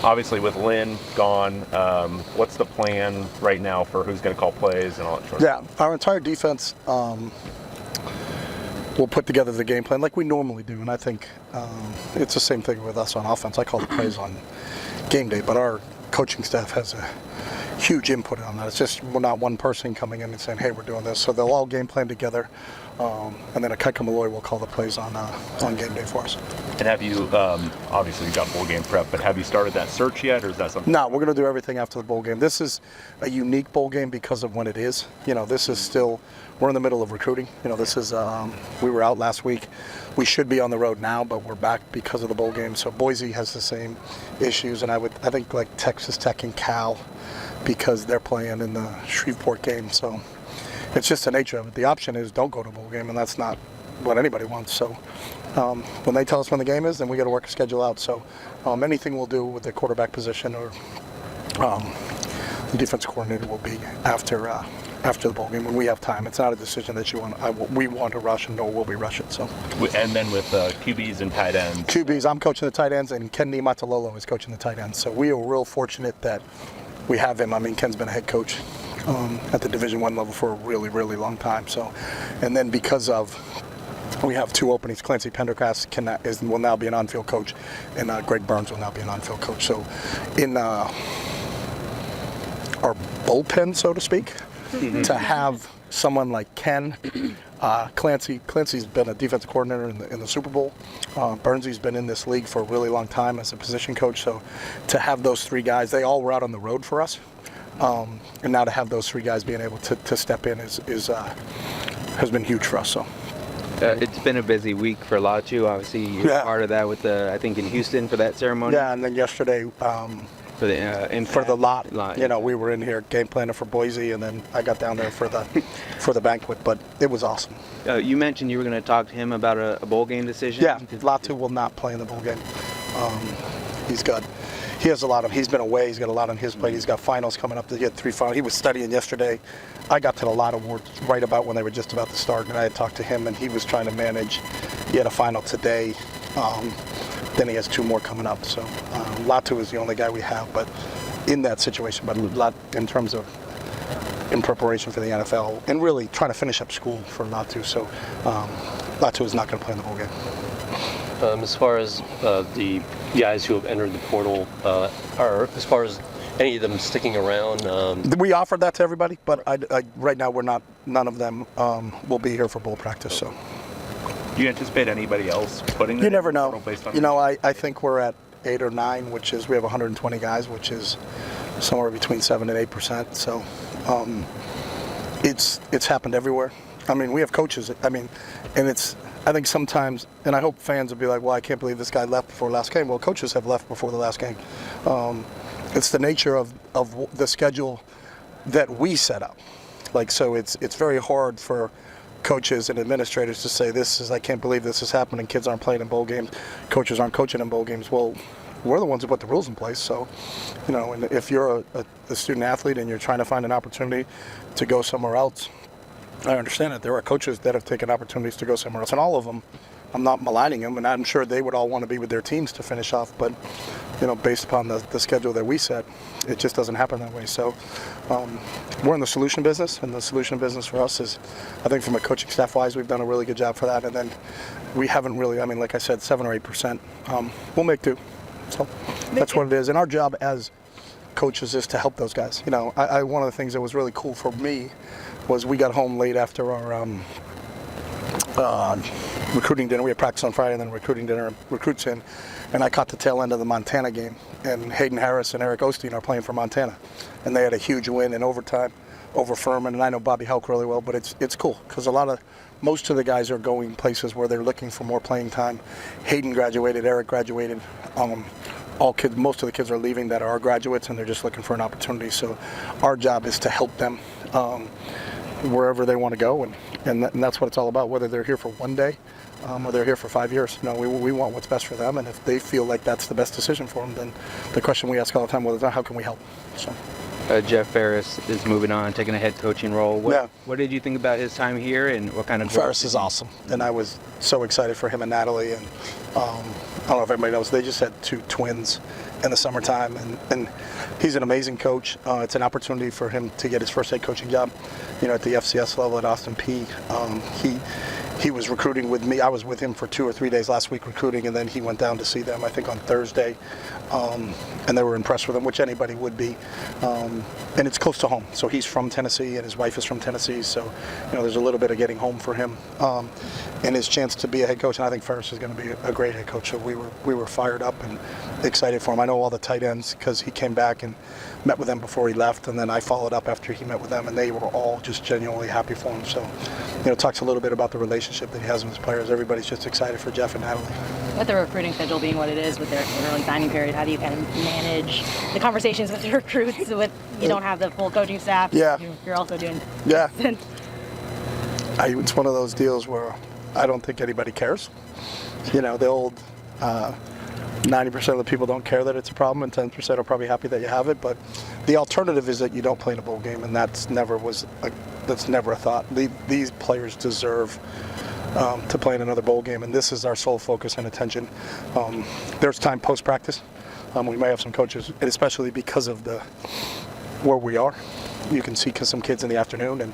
Obviously, with Lynn gone, what's the plan right now for who's going to call plays and all that sort of stuff? Yeah, our entire defense will put together the game plan like we normally do, and I think it's the same thing with us on offense. I call the plays on game day, but our coaching staff has a huge input on that. It's just we're not one person coming in and saying, hey, we're doing this. So they'll all game plan together, and then Akika Malloy will call the plays on game day for us. And have you, obviously you got bowl game prep, but have you started that search yet, or is that something? No, we're going to do everything after the bowl game. This is a unique bowl game because of when it is. This is still, we're in the middle of recruiting. This is, we were out last week. We should be on the road now, but we're back because of the bowl game. So Boise has the same issues, and I think like Texas Tech and Cal, because they're playing in the Shreveport game. So it's just the nature of it. The option is don't go to a bowl game, and that's not what anybody wants. So when they tell us when the game is, then we got to work a schedule out. So anything we'll do with the quarterback position or the defense coordinator will be after the bowl game when we have time. It's not a decision that we want to rush, and nor will we rush it. So. And then with QBs and tight ends. QBs, I'm coaching the tight ends, and Ken Niumatalolo is coaching the tight ends. So we are real fortunate that we have him. I mean, Ken's been a head coach at the Division I level for a really, really long time. So, and then because of we have two openings, Clancy Pendergast will now be an on-field coach, and Greg Burns will now be an on-field coach. So, in our bullpen, so to speak, to have someone like Ken, Clancy's been a defensive coordinator in the Super Bowl. Burnsy's been in this league for a really long time as a position coach. So to have those three guys, they all were out on the road for us. And now to have those three guys being able to step in has been huge for us. So. It's been a busy week for Latu. Obviously, you're part of that with I think in Houston for that ceremony. Yeah, and then yesterday for the lot. We were in here game planning for Boise, and then I got down there for the banquet. But it was awesome. You mentioned you were going to talk to him about a bowl game decision. Yeah, Latu will not play in the bowl game. He's been away. He's got a lot on his plate. He's got finals coming up. He had 3 finals. He was studying yesterday. I got to the lot awards right about when they were just about to start, and I had talked to him, and he was trying to manage. He had a final today. Then he has 2 more coming up. So Latu is the only guy we have, but in that situation. But in terms of in preparation for the NFL and really trying to finish up school for Latu. So Latu is not going to play in the bowl game. As far as the guys who have entered the portal, or as far as any of them sticking around? We offered that to everybody, but right now none of them will be here for bowl practice. So. Do you anticipate anybody else putting it? You never know. Based on I think we're at 8 or 9, which is we have 120 guys, which is somewhere between 7 and 8%. So it's happened everywhere. I mean, we have coaches. I think sometimes, and I hope fans will be like, well, I can't believe this guy left before last game. Well, coaches have left before the last game. It's the nature of the schedule that we set up. So it's very hard for coaches and administrators to say I can't believe this is happening. Kids aren't playing in bowl games. Coaches aren't coaching in bowl games. Well, we're the ones who put the rules in place. So, and if you're a student athlete and you're trying to find an opportunity to go somewhere else, I understand it. There are coaches that have taken opportunities to go somewhere else, and all of them, I'm not maligning them, and I'm sure they would all want to be with their teams to finish off, but based upon the schedule that we set, it just doesn't happen that way. So we're in the solution business, and the solution business for us is, I think from a coaching staff-wise, we've done a really good job for that, and then we haven't really, like I said, 7 or 8%. We'll make do. So that's what it is, and our job as coaches is to help those guys. One of the things that was really cool for me was we got home late after our recruiting dinner. We had practice on Friday and then recruiting dinner, recruits in, and I caught the tail end of the Montana game, and Hayden Harris and Eric Osteen are playing for Montana, and they had a huge win in overtime over Furman, and I know Bobby Houck really well, but it's cool because most of the guys are going places where they're looking for more playing time. Hayden graduated, Eric graduated, most of the kids are leaving that are graduates, and they're just looking for an opportunity. So our job is to help them wherever they want to go, and that's what it's all about, whether they're here for one day or they're here for 5 years. We want what's best for them, and if they feel like that's the best decision for them, then the question we ask all the time, how can we help? So. Jeff Ferris is moving on, taking a head coaching role. What did you think about his time here, and what kind of Ferris is awesome, and I was so excited for him and Natalie, and I don't know if everybody knows, they just had 2 twins, in the summertime, and he's an amazing coach. It's an opportunity for him to get his first head coaching job, at the FCS level at Austin Peay. He was recruiting with me. I was with him for 2 or 3 days last week recruiting, and then he went down to see them, I think, on Thursday. And they were impressed with him, which anybody would be. And it's close to home. So he's from Tennessee, and his wife is from Tennessee. So, there's a little bit of getting home for him. And his chance to be a head coach, and I think Ferris is going to be a great head coach. So we were fired up and excited for him. I know all the tight ends because he came back and met with them before he left, and then I followed up after he met with them, and they were all just genuinely happy for him. So, talks a little bit about the relationship that he has with his players. Everybody's just excited for Jeff and Natalie. With the recruiting schedule being what it is with their early signing period, how do you kind of manage the conversations with the recruits with you don't have the full coaching staff? Yeah. You're also doing. Yeah. It's one of those deals where I don't think anybody cares. The old 90% of the people don't care that it's a problem, and 10% are probably happy that you have it. But the alternative is that you don't play in a bowl game, and that's never a thought. These players deserve to play in another bowl game, and this is our sole focus and attention. There's time post-practice. We may have some coaches, and especially because of where we are. You can see some kids in the afternoon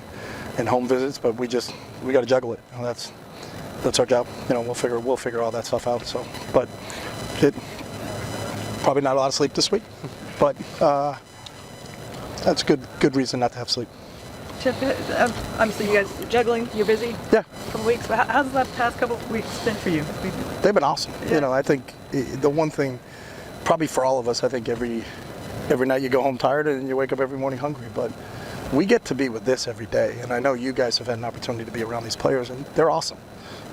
and home visits, but we got to juggle it. That's our job. We'll figure all that stuff out. So, but probably not a lot of sleep this week, but that's good reason not to have sleep. Chip, obviously you guys are juggling, you're busy. Yeah. A couple weeks, but how's that past couple of weeks been for you? They've been awesome. Yeah. I think the one thing, probably for all of us, I think every night you go home tired and you wake up every morning hungry, but we get to be with this every day, and I know you guys have had an opportunity to be around these players, and they're awesome.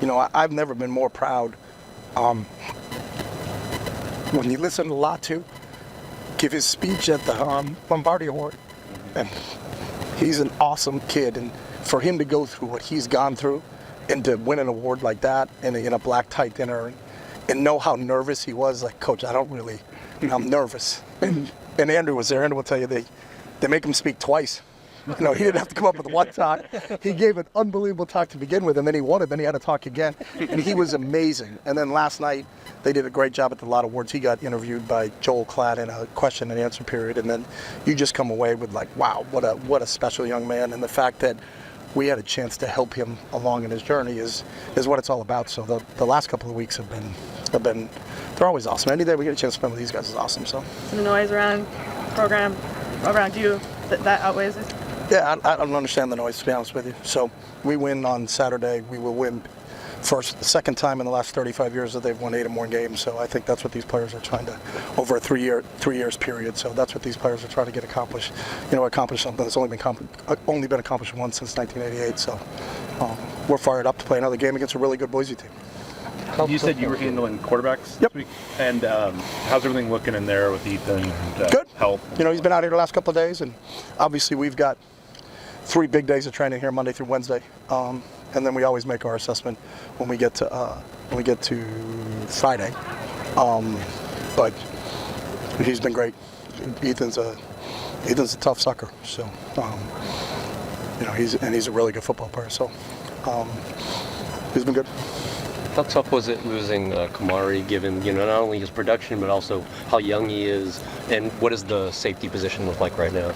I've never been more proud. When you listen to Latu give his speech at the Lombardi Award, and he's an awesome kid, and for him to go through what he's gone through and to win an award like that in a black tie dinner and know how nervous he was, like, Coach, I'm nervous. And Andrew was there, and will tell you they make him speak twice. He didn't have to come up with one talk. He gave an unbelievable talk to begin with, and then he won it, then he had to talk again. And he was amazing. And then last night, they did a great job at the Lot Awards. He got interviewed by Joel Klatt in a question and answer period, and then you just come away with like, wow, what a special young man. And the fact that we had a chance to help him along in his journey is what it's all about. So the last couple of weeks have been they're always awesome. Any day we get a chance to spend with these guys is awesome. So the noise around program around you that outweighs it? Yeah, I don't understand the noise, to be honest with you. So we win on Saturday. We will win the second time in the last 35 years that they've won 8 or more games. So I think that's what these players are trying to, over a 3 years period. So that's what these players are trying to get accomplished. Accomplish something that's only been accomplished once since 1988. So we're fired up to play another game against a really good Boise team. You said you were handling quarterbacks Yep. this week, and how's everything looking in there with Ethan? And, Good. Health. He's been out here the last couple of days, and obviously we've got 3 big days of training here, Monday through Wednesday, and then we always make our assessment when we get to Friday. But he's been great. Ethan's a tough sucker, so he's a really good football player. So he's been good. How tough was it losing Kamari, given not only his production but also how young he is, and what does the safety position look like right now?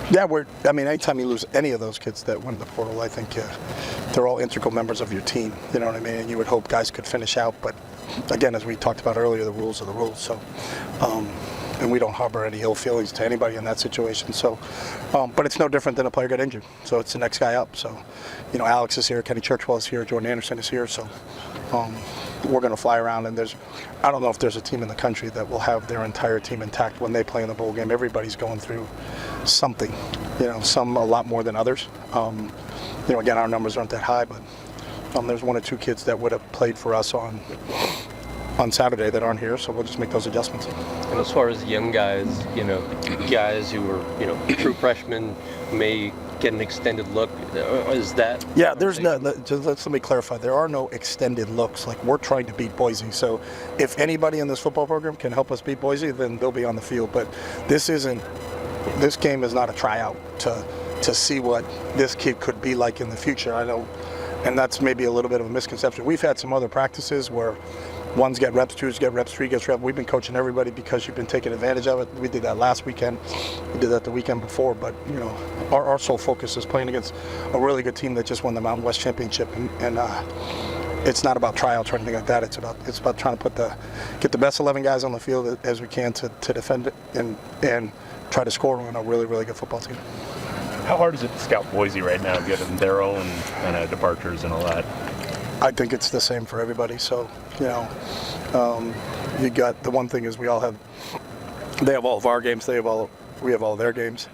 Yeah, anytime you lose any of those kids that went to the portal, I think they're all integral members of your team. You know what I mean? And you would hope guys could finish out, but again, as we talked about earlier, the rules are the rules. So, and we don't harbor any ill feelings to anybody in that situation. So, but it's no different than a player got injured. So it's the next guy up. So, Alex is here, Kenny Churchwell is here, Jordan Anderson is here. So, we're going to fly around, and I don't know if there's a team in the country that will have their entire team intact when they play in the bowl game. Everybody's going through something, some a lot more than others. Again, our numbers aren't that high, but there's 1 or 2 kids that would have played for us on Saturday that aren't here, so we'll just make those adjustments. And as far as young guys, guys who are, true freshmen may get an extended look, is that? Yeah, there's no, let me clarify, there are no extended looks. Like, we're trying to beat Boise, so if anybody in this football program can help us beat Boise, then they'll be on the field. But this game is not a tryout to see what this kid could be like in the future. I know, and that's maybe a little bit of a misconception. We've had some other practices where ones get reps, twos get reps, three gets reps. We've been coaching everybody because you've been taking advantage of it. We did that last weekend. We did that the weekend before. But, you know, our sole focus is playing against a really good team that just won the Mountain West Championship. And it's not about tryouts or anything like that. It's about trying to get the best 11 guys on the field as we can to defend it and try to score on a really, really good football team. How hard is it to scout Boise right now, given their own kind of departures and all that? I think it's the same for everybody. So, you know, you got the one thing is they have all of our games, we have all of their games,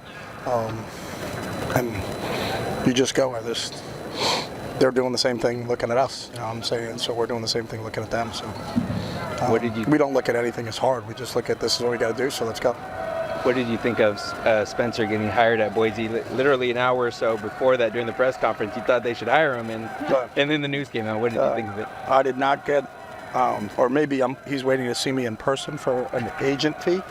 and you just go. They're doing the same thing, looking at us. You know what I'm saying? So we're doing the same thing, looking at them. So we don't look at anything as hard. We just look at this is what we got to do. So let's go. What did you think of Spencer getting hired at Boise? Literally an hour or so before that, during the press conference, you thought they should hire him, and then the news came out. What did you think of it? I did not get, or maybe he's waiting to see me in person for an agent fee.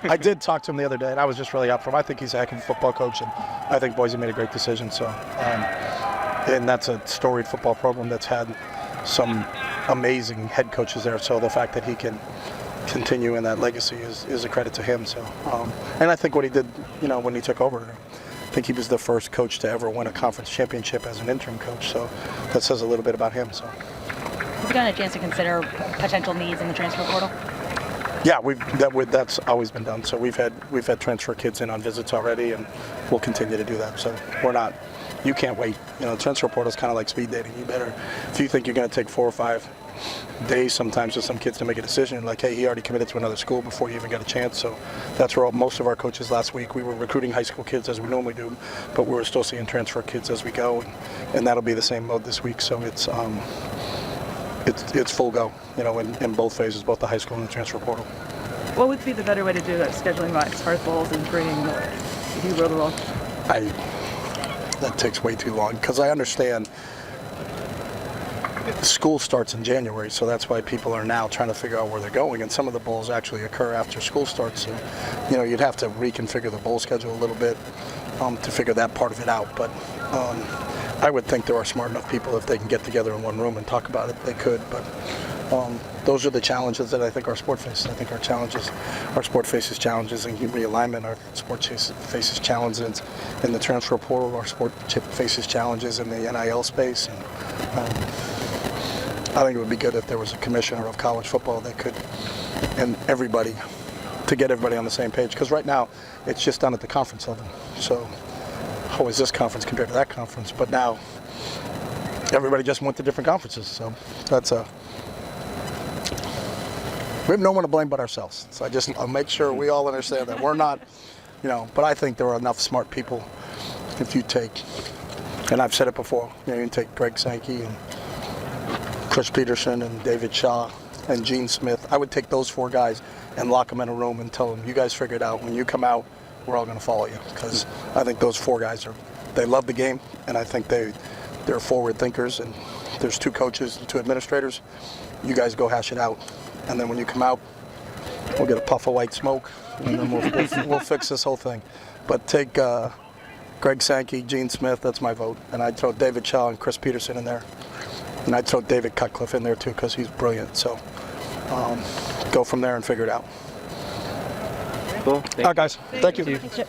I did talk to him the other day, and I was just really up for him. I think he's a heck of a football coach, and I think Boise made a great decision. So, and that's a storied football program that's had some amazing head coaches there. So the fact that he can continue in that legacy is a credit to him. So, and I think what he did, you know, when he took over, I think he was the first coach to ever win a conference championship as an interim coach. So that says a little bit about him. So, have you gotten a chance to consider potential needs in the transfer portal? Yeah, that's always been done. So we've had transfer kids in on visits already, and we'll continue to do that. So you can't wait. You know, transfer portal is kind of like speed dating. You better, if you think you're going to take 4 or 5 days sometimes with some kids to make a decision, like, hey, he already committed to another school before you even got a chance. So that's where most of our coaches last week, we were recruiting high school kids as we normally do, but we were still seeing transfer kids as we go, and that'll be the same mode this week. So it's full go, you know, in both phases, both the high school and the transfer portal. What would be the better way to do that, scheduling wise, as far as bowls and bringing you roll the roll? That takes way too long, because I understand school starts in January, so that's why people are now trying to figure out where they're going, and some of the bowls actually occur after school starts. So, you know, you'd have to reconfigure the bowl schedule a little bit to figure that part of it out. But I would think there are smart enough people, if they can get together in one room and talk about it, they could. But those are the challenges that I think our sport faces. I think our sport faces challenges in realignment. Our sport faces challenges in the transfer portal. Our sport faces challenges in the NIL space. And, I think it would be good if there was a commissioner of college football that could, and everybody, to get everybody on the same page. Because right now, it's just done at the conference level. So, how is this conference compared to that conference? But now, everybody just went to different conferences. So, we have no one to blame but ourselves. So I'll make sure we all understand that we're not, you know, but I think there are enough smart people. If you take, and I've said it before, you know, you can take Greg Sankey and Chris Peterson and David Shaw and Gene Smith. I would take those 4 guys and lock them in a room and tell them, you guys figure it out. When you come out, we're all going to follow you. Because I think those 4 guys they love the game, and I think they're forward thinkers. And there's 2 coaches and 2 administrators. You guys go hash it out. And then when you come out, we'll get a puff of white smoke, and then we'll fix this whole thing. But take Greg Sankey, Gene Smith, that's my vote. And I'd throw David Shaw and Chris Peterson in there. And I'd throw David Cutcliffe in there too, because he's brilliant. So go from there and figure it out. Cool. All right, guys. Thank you. Thanks, Chip.